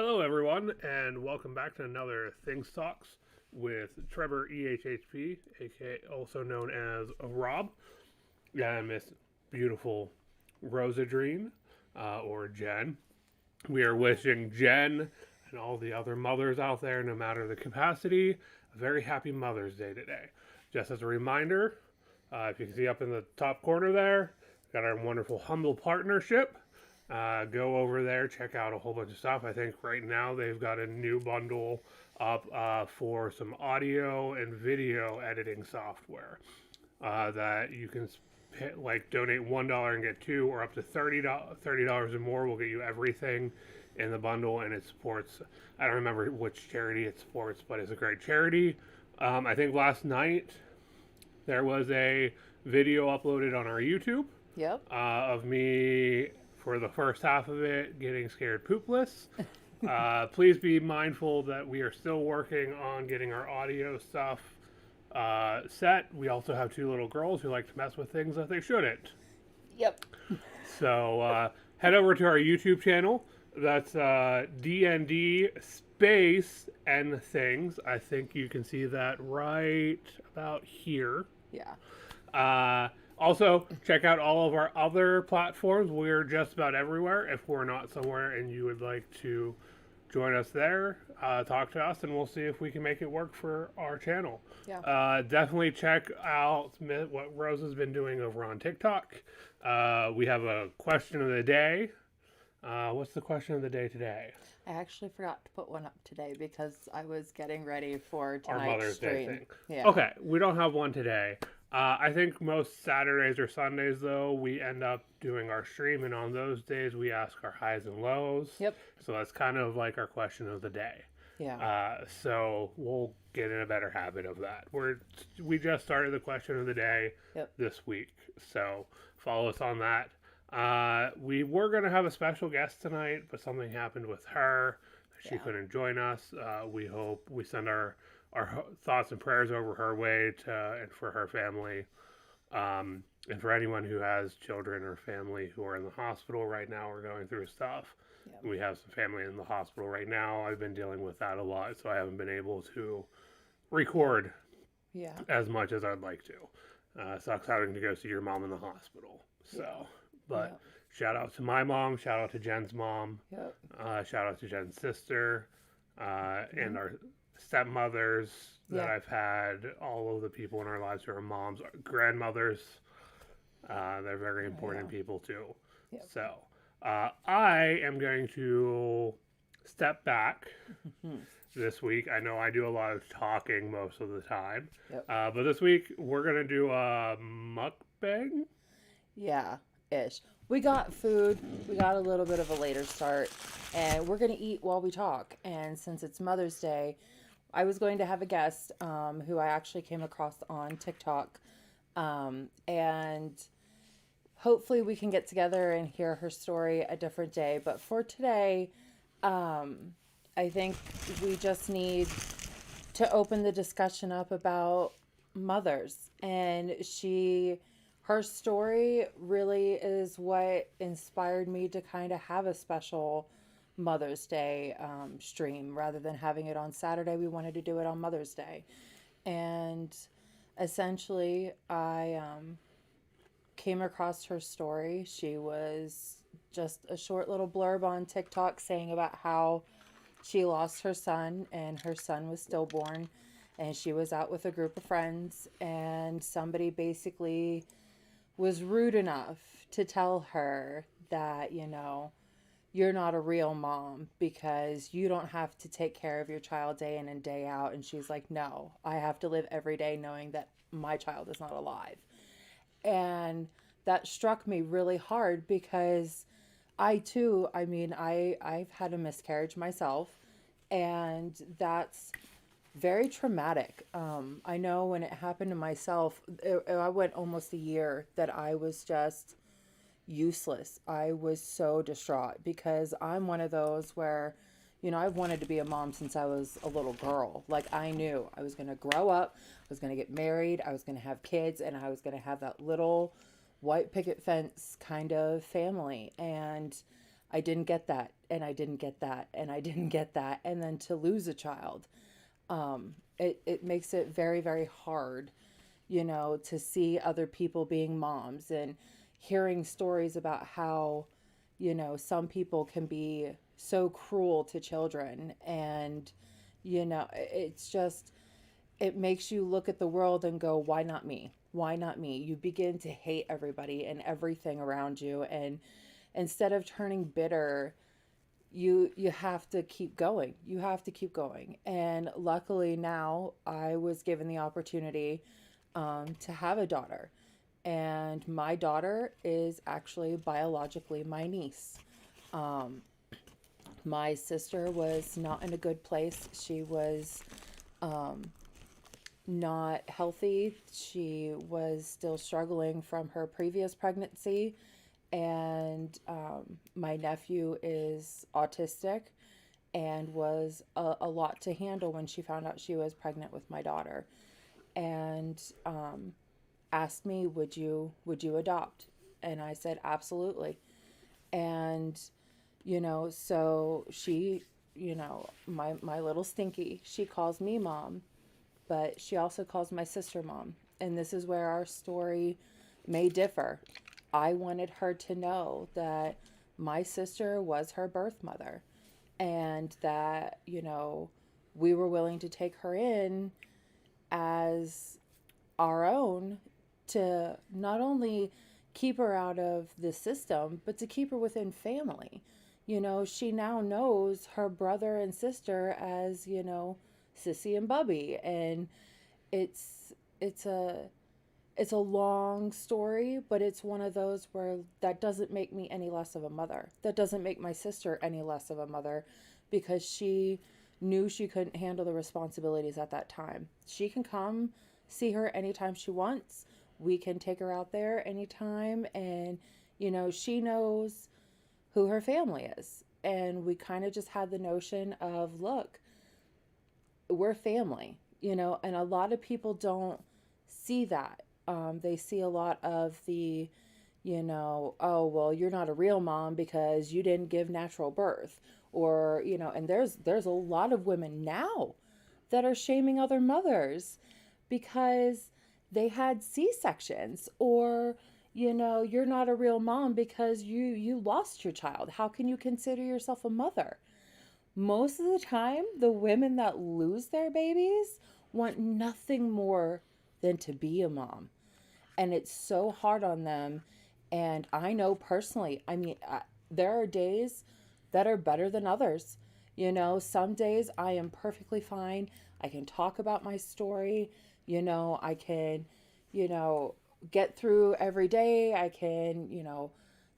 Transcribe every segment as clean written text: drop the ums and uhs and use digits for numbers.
Hello, everyone, and welcome back to another Thingz Talkz with Trebor EHHP, aka also known as Rob, and Miss Beautiful Rosa Dream, or Jen. We are wishing Jen and all the other mothers out there, no matter the capacity, a very happy Mother's Day today. Just as a reminder, if you can see up in the top corner there, got our wonderful Humble Partnership. Go over there, check out a whole bunch of stuff. I think right now they've got a new bundle up for some audio and video editing software that you can donate $1 and get two, or up to $30 or more will get you everything in the bundle, and it supports. I don't remember which charity it supports, but it's a great charity. I think last night there was a video uploaded on our YouTube. Yep. Of me for the first half of it getting scared poopless. Please be mindful that we are still working on getting our audio stuff set. We also have two little girls who like to mess with things that they shouldn't. Yep. So head over to our YouTube channel. That's DND space and things. I think you can see that right about here. Yeah. Also, check out all of our other platforms. We're just about everywhere. If we're not somewhere and you would like to join us there, talk to us, and we'll see if we can make it work for our channel. Yeah. Definitely check out what Rose has been doing over on TikTok. We have a question of the day. What's the question of the day today? I actually forgot to put one up today because I was getting ready for Our tonight's Mother's Day stream. thing. Yeah. Okay, we don't have one today. I think most Saturdays or Sundays, though, we end up doing our stream, and on those days we ask our highs and lows. Yep. So that's kind of like our question of the day. Yeah. So we'll get in a better habit of that. We just started the question of the day this week, so follow us on that. We were going to have a special guest tonight, but something happened with her. She couldn't join us. We send our thoughts and prayers over her way and for her family, and for anyone who has children or family who are in the hospital right now or going through stuff. Yep. We have some family in the hospital right now. I've been dealing with that a lot, so I haven't been able to record as much as I'd like to. Sucks having to go see your mom in the hospital. So, but shout out to my mom, shout out to Jen's mom, shout out to Jen's sister, and our stepmothers that I've had, all of the people in our lives who are moms, grandmothers. They're very important people too. Yep. So I am going to step back this week. I know I do a lot of talking most of the time, but this week we're going to do a mukbang. Yeah, ish. We got food. We got a little bit of a later start, and we're going to eat while we talk. And since it's Mother's Day, I was going to have a guest who I actually came across on TikTok, and hopefully we can get together and hear her story a different day. But for today, I think we just need to open the discussion up about mothers. And her story really is what inspired me to kind of have a special Mother's Day stream. Rather than having it on Saturday, we wanted to do it on Mother's Day. And essentially, I came across her story. She was just a short little blurb on TikTok saying about how she lost her son, and her son was stillborn, and she was out with a group of friends, and somebody basically was rude enough to tell her that, you're not a real mom because you don't have to take care of your child day in and day out. And she's like, no, I have to live every day knowing that my child is not alive. And that struck me really hard because I've had a miscarriage myself, and that's very traumatic. I know when it happened to myself, I went almost a year that I was just useless. I was so distraught because I'm one of those where, I've wanted to be a mom since I was a little girl. Like, I knew I was going to grow up, I was going to get married, I was going to have kids, and I was going to have that little white picket fence kind of family. And I didn't get that, and I didn't get that, and I didn't get that. And then to lose a child, it makes it very, very hard, to see other people being moms and hearing stories about how, some people can be so cruel to children. And, it's just, it makes you look at the world and go, why not me? Why not me? You begin to hate everybody and everything around you. And instead of turning bitter, you have to keep going. You have to keep going. And luckily now I was given the opportunity to have a daughter. And my daughter is actually biologically my niece. My sister was not in a good place. She was not healthy. She was still struggling from her previous pregnancy. And my nephew is autistic and was a lot to handle when she found out she was pregnant with my daughter. And asked me, would you adopt? And I said, absolutely. And, so she, my little Stinky, she calls me mom, but she also calls my sister mom. And this is where our story may differ. I wanted her to know that my sister was her birth mother, and that, we were willing to take her in as our own, to not only keep her out of the system, but to keep her within family. She now knows her brother and sister as, Sissy and Bubby. And it's a long story, but it's one of those where that doesn't make me any less of a mother. That doesn't make my sister any less of a mother, because she knew she couldn't handle the responsibilities at that time. She can come see her anytime she wants. We can take her out there anytime. And, she knows who her family is. And we kind of just had the notion of, look, we're family, and a lot of people don't see that. They see a lot of the, oh, well, you're not a real mom because you didn't give natural birth. Or, and there's a lot of women now that are shaming other mothers because they had C-sections. Or, you're not a real mom because you lost your child. How can you consider yourself a mother? Most of the time, the women that lose their babies want nothing more than to be a mom. And it's so hard on them. And I know personally, there are days that are better than others. Some days I am perfectly fine. I can talk about my story. I can, get through every day. I can,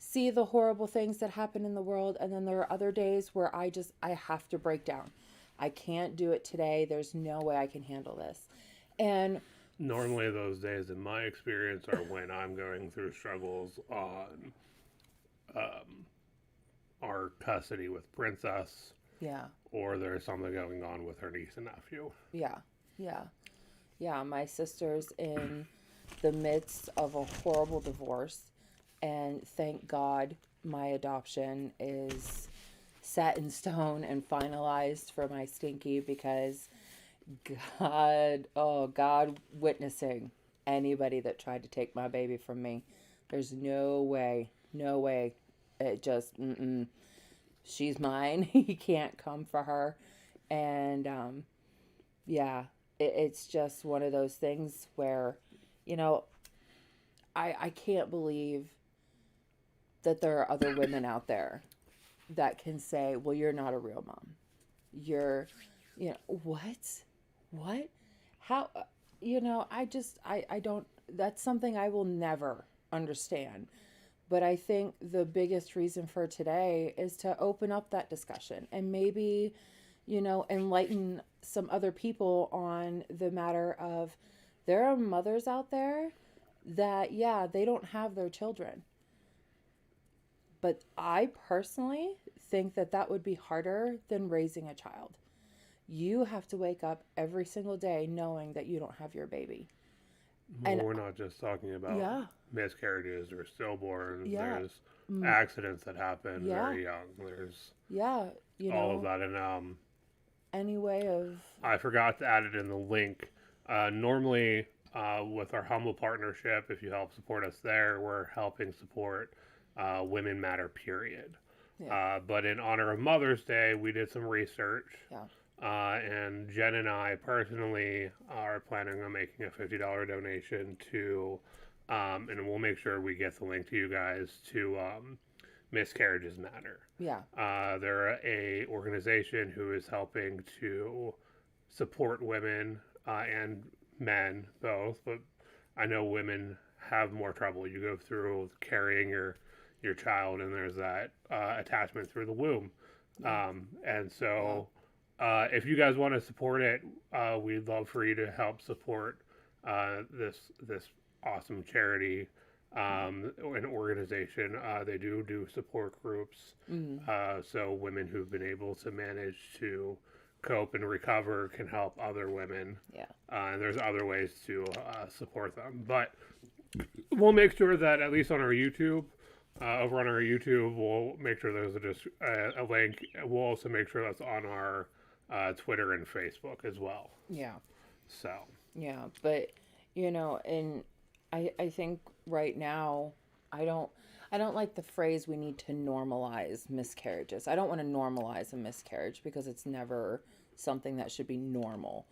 see the horrible things that happen in the world. And then there are other days where I have to break down. I can't do it today. There's no way I can handle this. And normally those days in my experience are when I'm going through struggles on our custody with Princess. Yeah. Or there's something going on with her niece and nephew. Yeah. Yeah. Yeah. My sister's in the midst of a horrible divorce. And thank God my adoption is set in stone and finalized for my Stinky, because God witnessing anybody that tried to take my baby from me. There's no way. It just, she's mine. He can't come for her. And, it's just one of those things where, I can't believe that there are other women out there that can say, well, you're not a real mom. You're, what? How, I don't, that's something I will never understand. But I think the biggest reason for today is to open up that discussion and maybe, enlighten some other people on the matter of, there are mothers out there that, they don't have their children. But I personally think that would be harder than raising a child. You have to wake up every single day knowing that you don't have your baby. Well, and we're not just talking about miscarriages or stillborns. Yeah. There's accidents that happen very young. There's all of that. And any way of... I forgot to add it in the link. Normally, with our Humble partnership, if you help support us there, we're helping support Women Matter, period. But in honor of Mother's Day, we did some research. And Jen and I personally are planning on making a $50 donation to, and we'll make sure we get the link to you guys, to Miscarriages Matter. They're a organization who is helping to support women and men both, but I know women have more trouble. You go through carrying your child, and there's that attachment through the womb. And so if you guys want to support it, we'd love for you to help support this awesome charity, an organization. They do support groups, so women who've been able to manage to cope and recover can help other women. And there's other ways to support them. But we'll make sure that at least on our YouTube, over on our YouTube, we'll make sure there's a link. We'll also make sure that's on our Twitter and Facebook as well. So. But and I think right now, I don't like the phrase we need to normalize miscarriages. I don't want to normalize a miscarriage because it's never something that should be normal.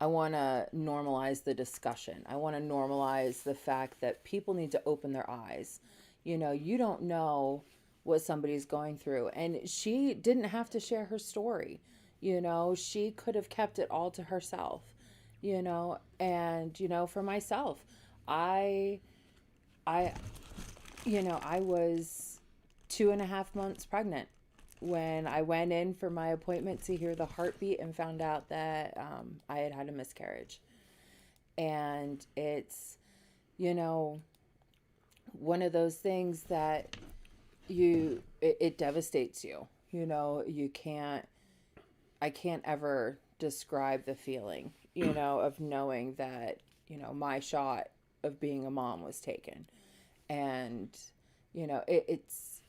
I want to normalize the discussion. I want to normalize the fact that people need to open their eyes. You don't know what somebody's going through. And she didn't have to share her story. She could have kept it all to herself. And, for myself, I was 2.5 months pregnant when I went in for my appointment to hear the heartbeat and found out that I had a miscarriage. And it's, one of those things that it devastates you. I can't ever describe the feeling, of knowing that, my shot of being a mom was taken. And, it's,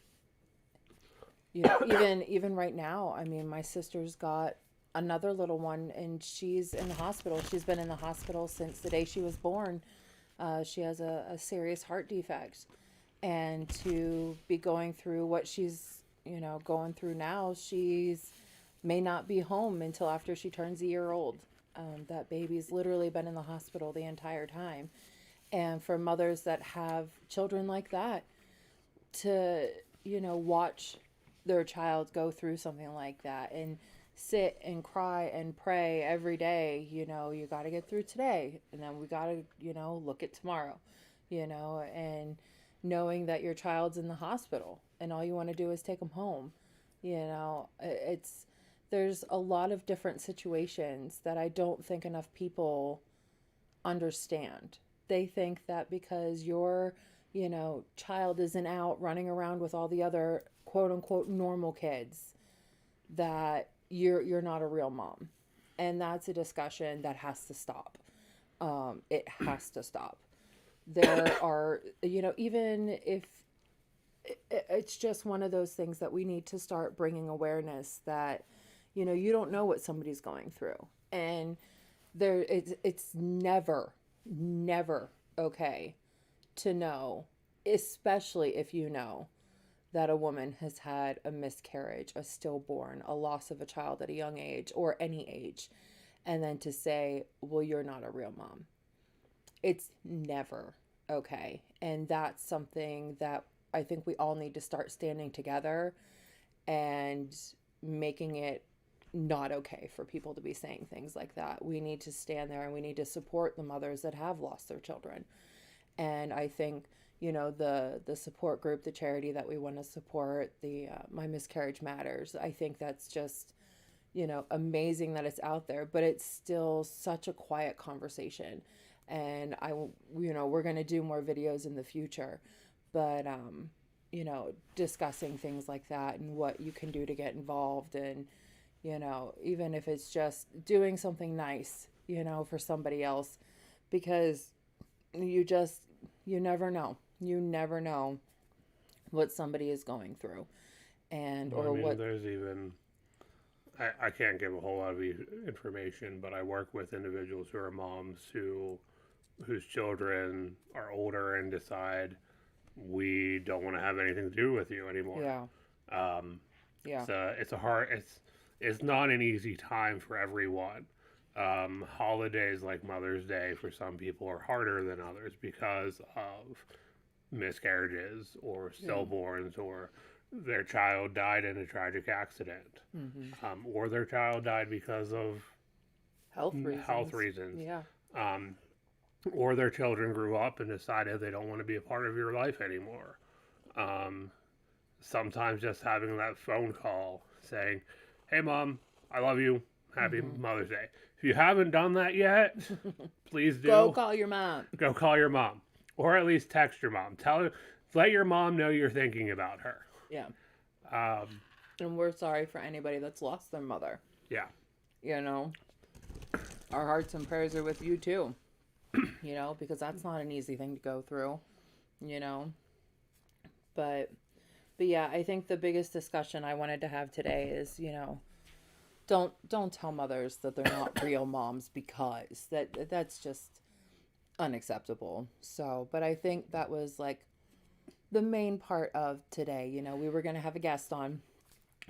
even right now, I mean, my sister's got another little one and she's in the hospital. She's been in the hospital since the day she was born. She has a serious heart defect. And to be going through what she's, going through now, she's may not be home until after she turns a year old. That baby's literally been in the hospital the entire time. And for mothers that have children like that, to, watch their child go through something like that and sit and cry and pray every day, you got to get through today. And then we got to, look at tomorrow, and knowing that your child's in the hospital and all you want to do is take them home. There's a lot of different situations that I don't think enough people understand. They think that because your, child isn't out running around with all the other quote unquote normal kids, that you're not a real mom. And that's a discussion that has to stop. It has to stop. There are, even if it's just one of those things that we need to start bringing awareness that, you don't know what somebody's going through. And it's never okay to know, especially if you know that a woman has had a miscarriage, a stillborn, a loss of a child at a young age or any age, and then to say, well, you're not a real mom. It's never okay. And that's something that I think we all need to start standing together and making it not okay for people to be saying things like that. We need to stand there and we need to support the mothers that have lost their children. And I think, the support group, the charity that we want to support, the My Miscarriage Matters, I think that's just, amazing that it's out there, but it's still such a quiet conversation. And we're going to do more videos in the future, but, discussing things like that and what you can do to get involved. And, even if it's just doing something nice, for somebody else, because you never know. You never know what somebody is going through, and well, there's even I can't give a whole lot of information, but I work with individuals who are moms whose children are older and decide we don't want to have anything to do with you anymore. Yeah. Yeah. So it's not an easy time for everyone. Holidays like Mother's Day for some people are harder than others because of miscarriages or stillborns or their child died in a tragic accident, or their child died because of health reasons. Yeah. Or their children grew up and decided they don't want to be a part of your life anymore. Sometimes just having that phone call saying, "Hey, Mom, I love you. Happy Mother's Day." If you haven't done that yet, please do. Go call your mom. Go call your mom, or at least text your mom. Let your mom know you're thinking about her. Yeah. And we're sorry for anybody that's lost their mother. Yeah. You know, our hearts and prayers are with you too. You know, because that's not an easy thing to go through. You know, but yeah, I think the biggest discussion I wanted to have today is, you know, don't tell mothers that they're not real moms, because that's just unacceptable. So, but I think that was like the main part of today. You know, we were going to have a guest on.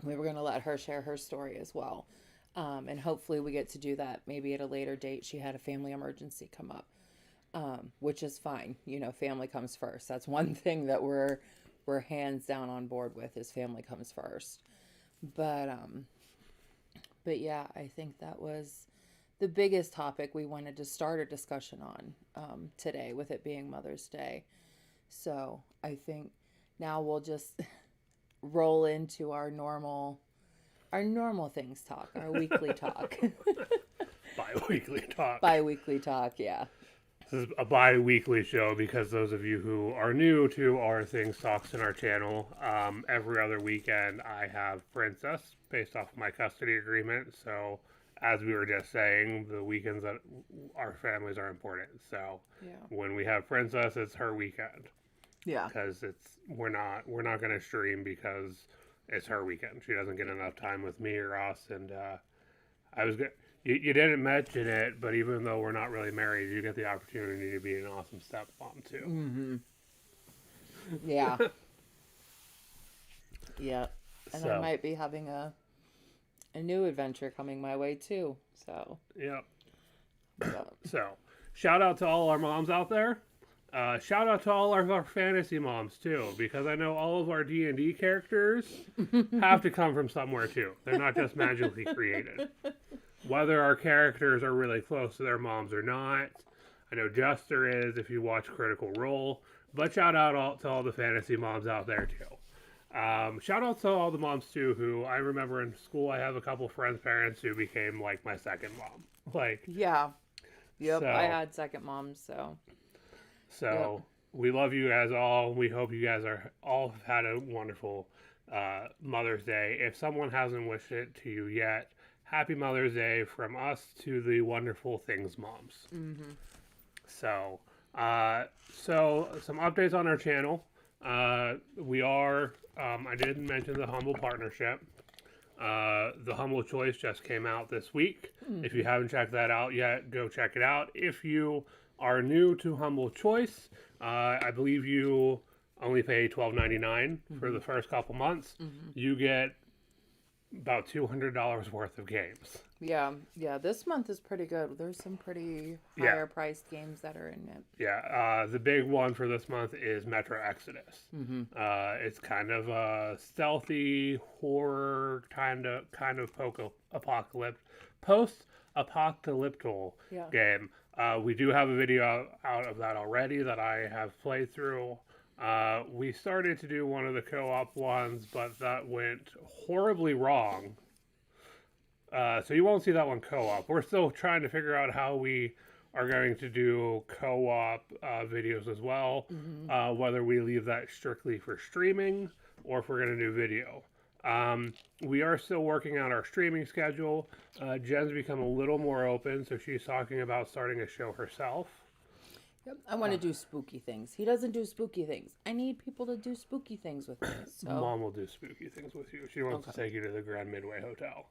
We were going to let her share her story as well. And hopefully we get to do that maybe at a later date. She had a family emergency come up, which is fine. You know, family comes first. That's one thing that we're hands down on board with, is family comes first. But yeah, I think that was the biggest topic we wanted to start a discussion on today, with it being Mother's Day. So I think now we'll just roll into our normal Thingz Talk, our weekly talk. Bi-weekly talk, yeah. This is a bi-weekly show because those of you who are new to our Thingz Talkz in our channel, every other weekend I have Princess based off of my custody agreement. So as we were just saying, the weekends that our families are important. So when we have Princess, it's her weekend. Yeah. Because we're not going to stream because it's her weekend. She doesn't get enough time with me or us. And you didn't mention it, but even though we're not really married, you get the opportunity to be an awesome stepmom too. Mm-hmm. Yeah. Yeah. And I might be having a new adventure coming my way too. So. Yep. So, shout out to all our moms out there. Shout out to all of our fantasy moms too, because I know all of our D&D characters have to come from somewhere too. They're not just magically created. Whether our characters are really close to their moms or not, I know Jester is if you watch Critical Role. But shout out to all the fantasy moms out there too. Shout out to all the moms too who I remember in school. I have a couple friends' parents who became like my second mom. Like, yeah, yep. So, I had second moms, so. Yep. We love you guys all. We hope you guys all had a wonderful Mother's Day. If someone hasn't wished it to you yet, happy Mother's Day from us to the wonderful Thingz moms. Mm-hmm. So some updates on our channel. We are, I didn't mention the Humble Partnership. The Humble Choice just came out this week. Mm-hmm. If you haven't checked that out yet, go check it out. If you are new to Humble Choice, I believe you only pay $12.99 for the first couple months. Mm-hmm. You get about $200 worth of games. Yeah. This month is pretty good. There's some pretty higher priced games that are in it. Yeah. The big one for this month is Metro Exodus. Mm-hmm. It's kind of a stealthy horror kind of post-apocalyptic game. We do have a video out of that already that I have played through. We started to do one of the co-op ones, but that went horribly wrong. So you won't see that one co-op. We're still trying to figure out how we are going to do co-op videos as well. Mm-hmm. Whether we leave that strictly for streaming or if we're going to do video. We are still working on our streaming schedule. Jen's become a little more open, so she's talking about starting a show herself. I want to do spooky things. He doesn't do spooky things. I need people to do spooky things with me. So. Mom will do spooky things with you. She wants to take you to the Grand Midway Hotel.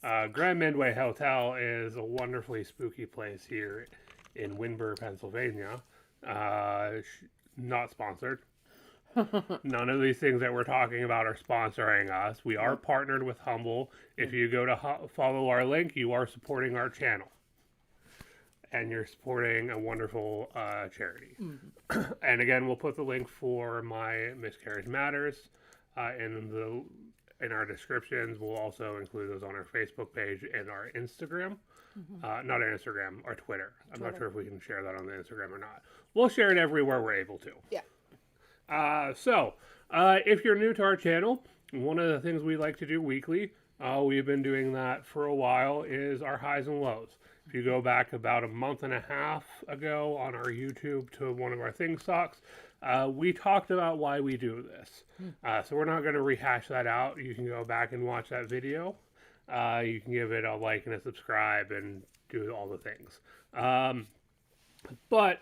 Yes. Grand Midway Hotel is a wonderfully spooky place here in Windber, Pennsylvania. Not sponsored. None of these things that we're talking about are sponsoring us. We are partnered with Humble. If you go to follow our link, you are supporting our channel. And you're supporting a wonderful charity. Mm-hmm. And again, we'll put the link for My Miscarriage Matters in our descriptions. We'll also include those on our Facebook page and our Instagram. Mm-hmm. Not our Instagram, our Twitter. I'm not sure if we can share that on the Instagram or not. We'll share it everywhere we're able to. Yeah. So, if you're new to our channel, one of the things we like to do weekly, we've been doing that for a while, is our highs and lows. If you go back about a month and a half ago on our YouTube to one of our Thingz Talkz, we talked about why we do this. So we're not going to rehash that out. You can go back and watch that video. You can give it a like and a subscribe and do all the things. But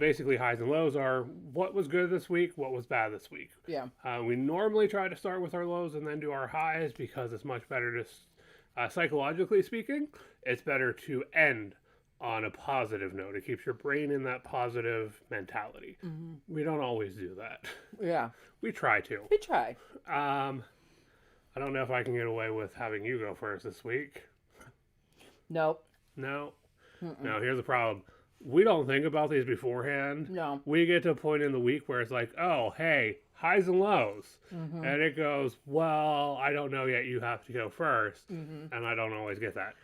basically, highs and lows are what was good this week, what was bad this week. Yeah. We normally try to start with our lows and then do our highs because it's much better to, psychologically speaking, it's better to end on a positive note. It keeps your brain in that positive mentality. Mm-hmm. We don't always do that. Yeah. We try to. We try. I don't know if I can get away with having you go first this week. Nope. No? No, here's the problem. We don't think about these beforehand. No. We get to a point in the week where it's like, oh, hey, highs and lows. Mm-hmm. And it goes, well, I don't know yet. You have to go first. Mm-hmm. And I don't always get that.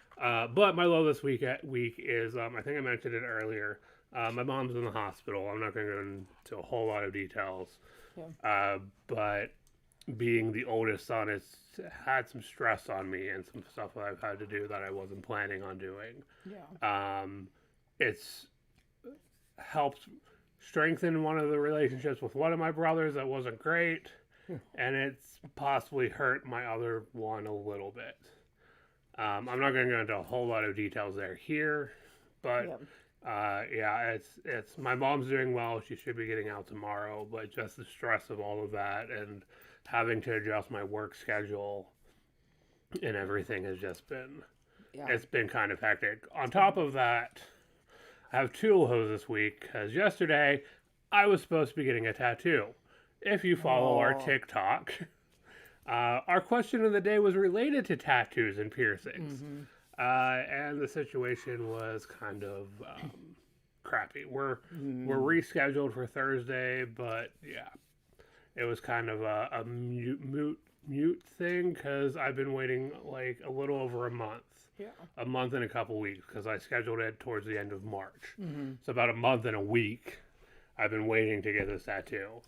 But my low this week is, I think I mentioned it earlier. My mom's in the hospital. I'm not going to go into a whole lot of details. Yeah. But being the oldest son, it's had some stress on me and some stuff that I've had to do that I wasn't planning on doing. Yeah. It's helped strengthen one of the relationships with one of my brothers that wasn't great, and it's possibly hurt my other one a little bit. I'm not going to go into a whole lot of details there here, but it's my mom's doing well. She should be getting out tomorrow, but just the stress of all of that and having to adjust my work schedule and everything has just been, it's been kind of hectic. On top of that, I have two lows this week because yesterday I was supposed to be getting a tattoo. If you follow our TikTok, our question of the day was related to tattoos and piercings. Mm-hmm. And the situation was kind of crappy. We're rescheduled for Thursday, but yeah, it was kind of a mute thing because I've been waiting like a little over a month. Yeah. A month and a couple weeks because I scheduled it towards the end of March. Mm-hmm. So about a month and a week I've been waiting to get this tattoo.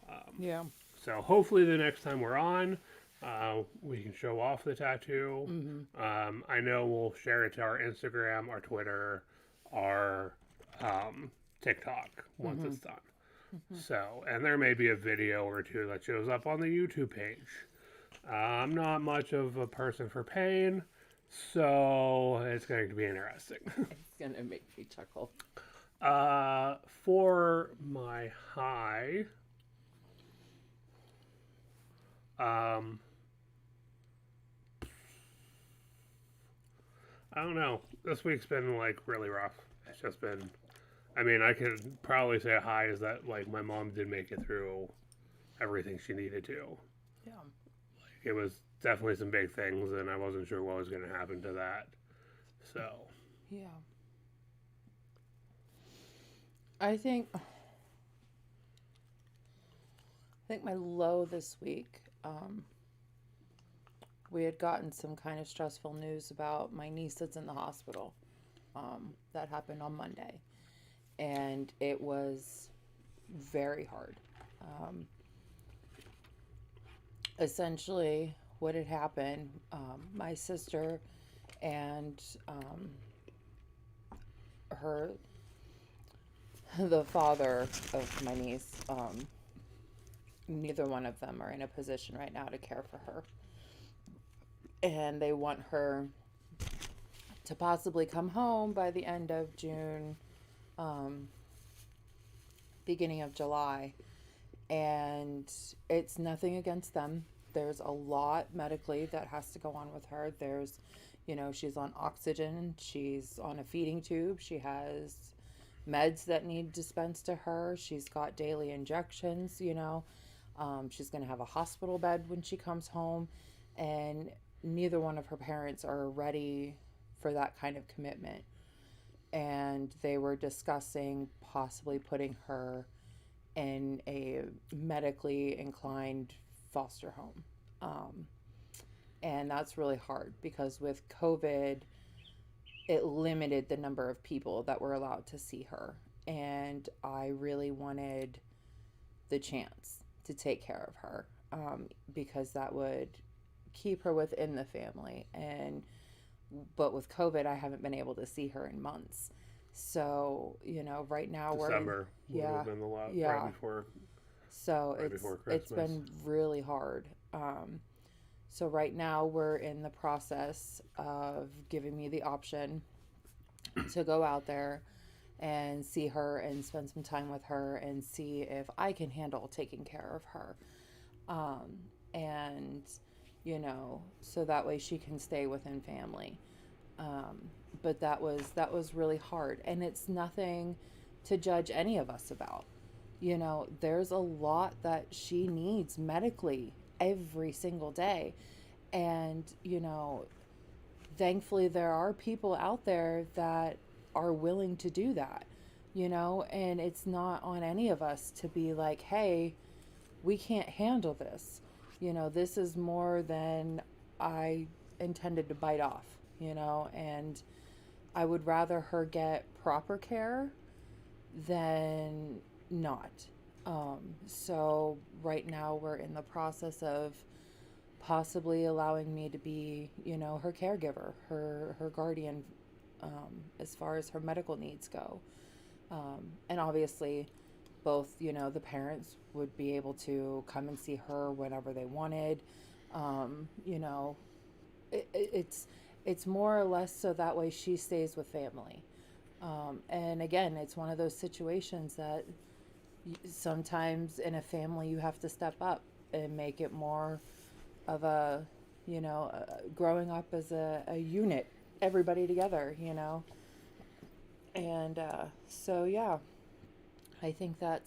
So hopefully the next time we're on, we can show off the tattoo. Mm-hmm. I know we'll share it to our Instagram, our Twitter, our TikTok once it's done. Mm-hmm. So, and there may be a video or two that shows up on the YouTube page. I'm not much of a person for pain. So it's going to be interesting. It's going to make me chuckle. For my high, I don't know. This week's been like really rough. It's just been, I mean, I could probably say a high is that like my mom did make it through everything she needed to. Yeah. Like, it was definitely some big things, and I wasn't sure what was going to happen to that. So. Yeah. I think my low this week, we had gotten some kind of stressful news about my niece that's in the hospital. That happened on Monday. And it was very hard. Essentially, what had happened, my sister and the father of my niece, neither one of them are in a position right now to care for her. And they want her to possibly come home by the end of June, beginning of July. And it's nothing against them. There's a lot medically that has to go on with her. There's, she's on oxygen, she's on a feeding tube, she has meds that need dispensed to her, she's got daily injections, she's going to have a hospital bed when she comes home, and neither one of her parents are ready for that kind of commitment. And they were discussing possibly putting her in a medically inclined foster home. And that's really hard because with COVID, it limited the number of people that were allowed to see her. And I really wanted the chance to take care of her, because that would keep her within the family. But with COVID, I haven't been able to see her in months. So, right now December would have been the last, right before. So it's been really hard. So right now we're in the process of giving me the option to go out there and see her and spend some time with her and see if I can handle taking care of her. And, so that way she can stay within family. But that was really hard, and it's nothing to judge any of us about. There's a lot that she needs medically every single day. And, thankfully there are people out there that are willing to do that, and it's not on any of us to be like, hey, we can't handle this. This is more than I intended to bite off, and I would rather her get proper care than not. So right now we're in the process of possibly allowing me to be, her caregiver, her guardian, as far as her medical needs go. And obviously both, the parents would be able to come and see her whenever they wanted. It's more or less so that way she stays with family. And again, it's one of those situations that sometimes in a family you have to step up and make it more of a, growing up as a unit, everybody together, And so, yeah, I think that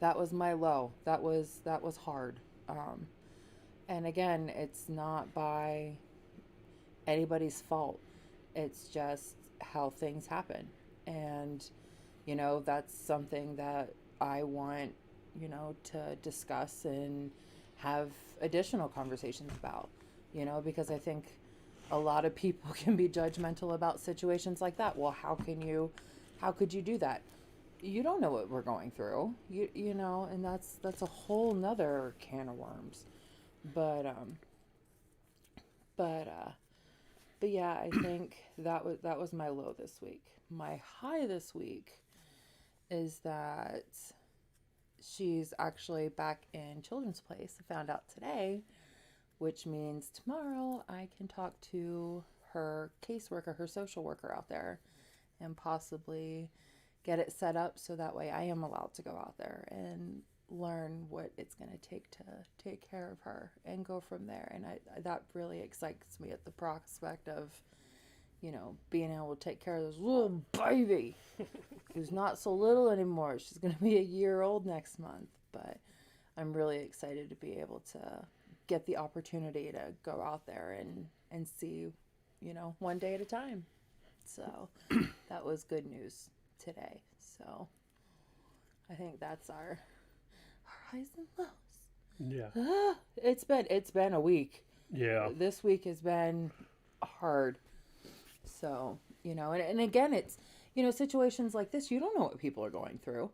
was my low. That was hard. And again, it's not by anybody's fault. It's just how things happen. And, that's something that I want, to discuss and have additional conversations about, because I think a lot of people can be judgmental about situations like that. Well, how could you do that? You don't know what we're going through, and that's a whole nother can of worms. But yeah, I think that was my low this week. My high this week is that she's actually back in Children's Place. I found out today, which means tomorrow I can talk to her caseworker, her social worker out there, and possibly get it set up so that way I am allowed to go out there and learn what it's going to take to take care of her and go from there. And that really excites me at the prospect of, being able to take care of this little baby who's not so little anymore. She's going to be a year old next month, but I'm really excited to be able to get the opportunity to go out there and see, one day at a time. So that was good news today. So I think that's our highs and lows. Yeah. It's been a week. Yeah. This week has been hard. So, and again, it's, situations like this, you don't know what people are going through.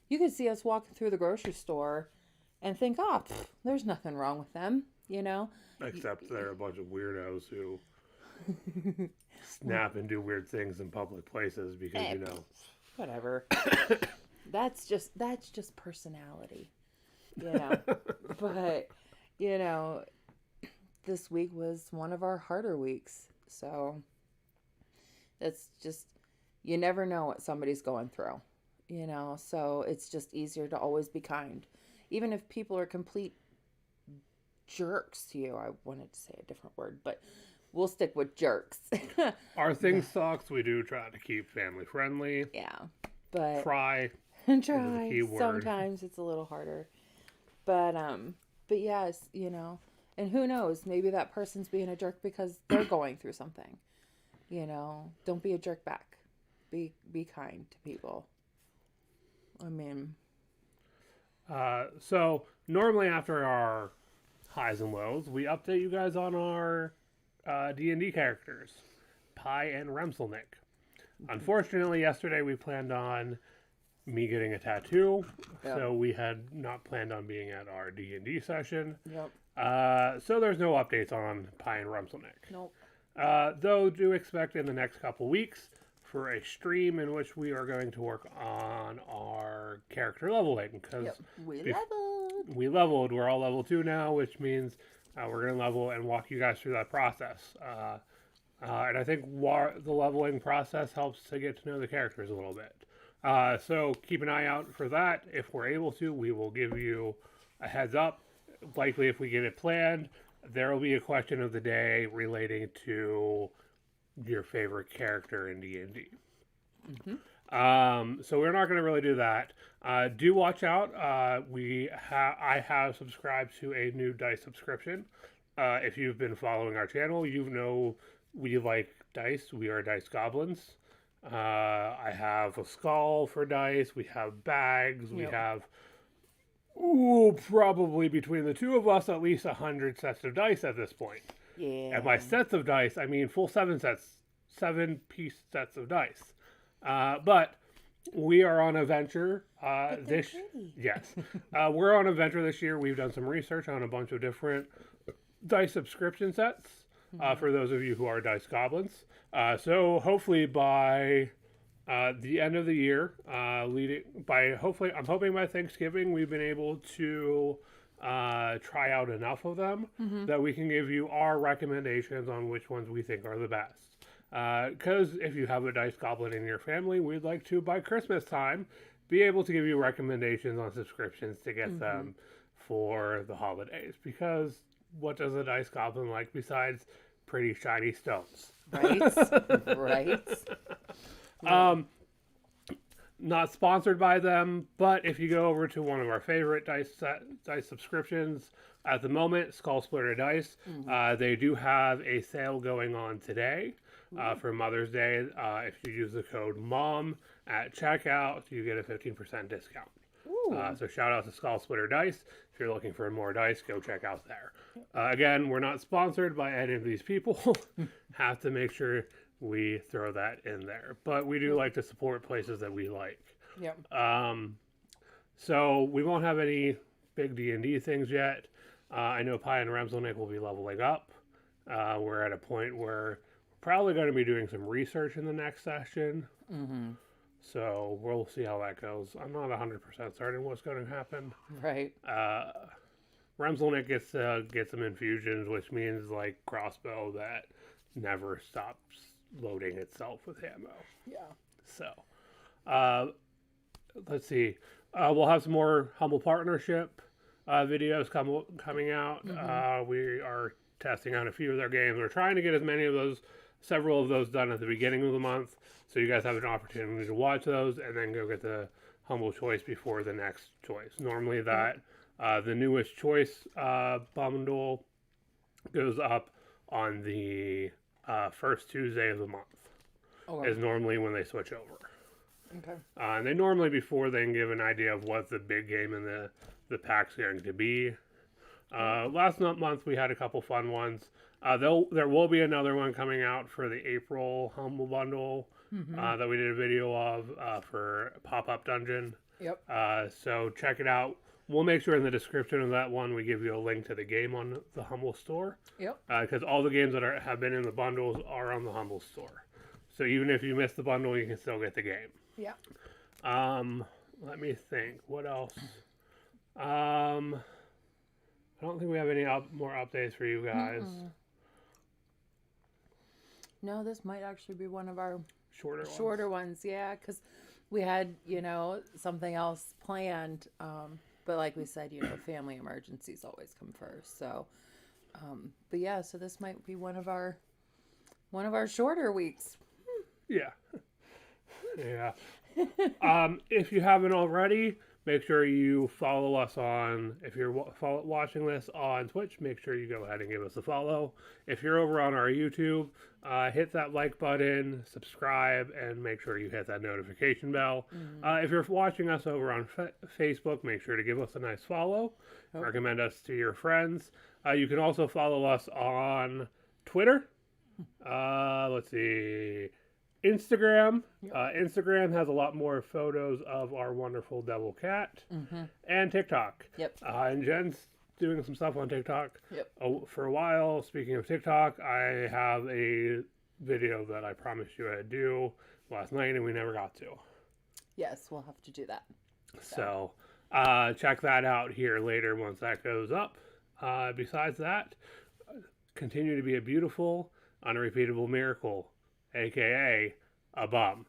You could see us walking through the grocery store and think, there's nothing wrong with them, Except they're a bunch of weirdos who snap and do weird things in public places because, whatever. That's just personality, But, this week was one of our harder weeks. So it's just, you never know what somebody's going through. you know, so it's just easier to always be kind. Even if people are complete jerks to you. I wanted to say a different word, but we'll stick with jerks. Our Thingz Talkz, we do try to keep family friendly. Yeah, but try. Try. Sometimes it's a little harder, but yes, you know, and who knows? Maybe that person's being a jerk because they're going through something. You know, don't be a jerk back. Be kind to people. I mean, so normally after our highs and lows, we update you guys on our D&D characters, Pi and Remselnick. Unfortunately, yesterday we planned on me getting a tattoo, so we had not planned on being at our D&D session. Yep. So there's no updates on Pi and Remselnick. Nope. Though do expect in the next couple weeks for a stream in which we are going to work on our character leveling, because we leveled. We're all level 2 now, which means we're going to level and walk you guys through that process. And I think the leveling process helps to get to know the characters a little bit. So keep an eye out for that. If we're able to, we will give you a heads up. Likely, if we get it planned, there will be a question of the day relating to your favorite character in D&D. Mm-hmm. So we're not going to really do that. Do watch out. I have subscribed to a new dice subscription. If you've been following our channel, you know we like dice. We are dice goblins. I have a skull for dice. We have bags. We have probably between the two of us at least 100 sets of dice at this point. Yeah. And by sets of dice, I mean full 7-piece sets of dice. But we are on a venture we're on a venture this year. We've done some research on a bunch of different dice subscription sets for those of you who are dice goblins. So hopefully by the end of the year, I'm hoping by Thanksgiving we've been able to try out enough of them that we can give you our recommendations on which ones we think are the best. Because if you have a dice goblin in your family, we'd like to, by Christmas time, be able to give you recommendations on subscriptions to get them for the holidays. Because what does a dice goblin like besides pretty shiny stones? Right. Not sponsored by them, but if you go over to one of our favorite dice subscriptions at the moment, Skull Splitter Dice, they do have a sale going on today for Mother's Day. If you use the code MOM at checkout, you get a 15% discount. So shout out to Skull Splitter Dice. If you're looking for more dice, go check out there. Again, we're not sponsored by any of these people. Have to make sure we throw that in there. But we do like to support places that we like. Yep. So we won't have any big D&D things yet. I know Pi and Remselnick will be leveling up. We're at a point where we're probably going to be doing some research in the next session. So we'll see how that goes. I'm not 100% certain what's going to happen. Right. Remselnick gets some infusions, which means like crossbow that never stops loading itself with ammo. Yeah. So, let's see. We'll have some more Humble Partnership videos coming out. We are testing out a few of their games. We're trying to get several of those done at the beginning of the month, so you guys have an opportunity to watch those and then go get the Humble Choice before the next choice. Normally the newest choice bundle goes up on the first Tuesday of the month. Is normally when they switch over. Okay. And they normally, before then, give an idea of what the big game in the pack's going to be. Last month we had a couple fun ones. There will be another one coming out for the April Humble Bundle that we did a video of for Pop-Up Dungeon. Yep. So check it out. We'll make sure in the description of that one we give you a link to the game on the Humble Store. Yep. Because all the games that have been in the bundles are on the Humble Store. So even if you miss the bundle, you can still get the game. Yeah. Let me think. What else? I don't think we have any more updates for you guys. No, this might actually be one of our shorter ones. Yeah, because we had, something else planned. But like we said, family emergencies always come first. So, but yeah, so this might be one of our shorter weeks. Yeah. Yeah. If you haven't already, make sure you follow us on, if you're watching this on Twitch, make sure you go ahead and give us a follow. If you're over on our YouTube, hit that like button, subscribe, and make sure you hit that notification bell. If you're watching us over on Facebook, make sure to give us a nice follow. Recommend us to your friends. You can also follow us on Twitter. Let's see. Instagram. Instagram has a lot more photos of our wonderful devil cat. And TikTok. And Jen's doing some stuff on TikTok. For a while. Speaking of TikTok, I have a video that I promised you I'd do last night and we never got to. Yes, we'll have to do that. So check that out here later once that goes up. Besides that, continue to be a beautiful, unrepeatable miracle, aka a bum.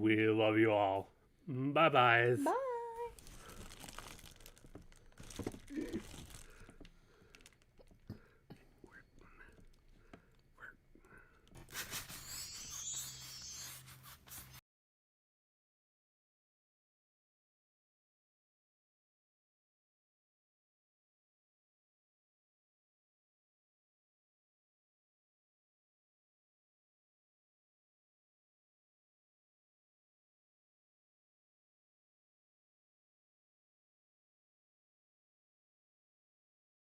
We love you all. Bye-bye. Bye.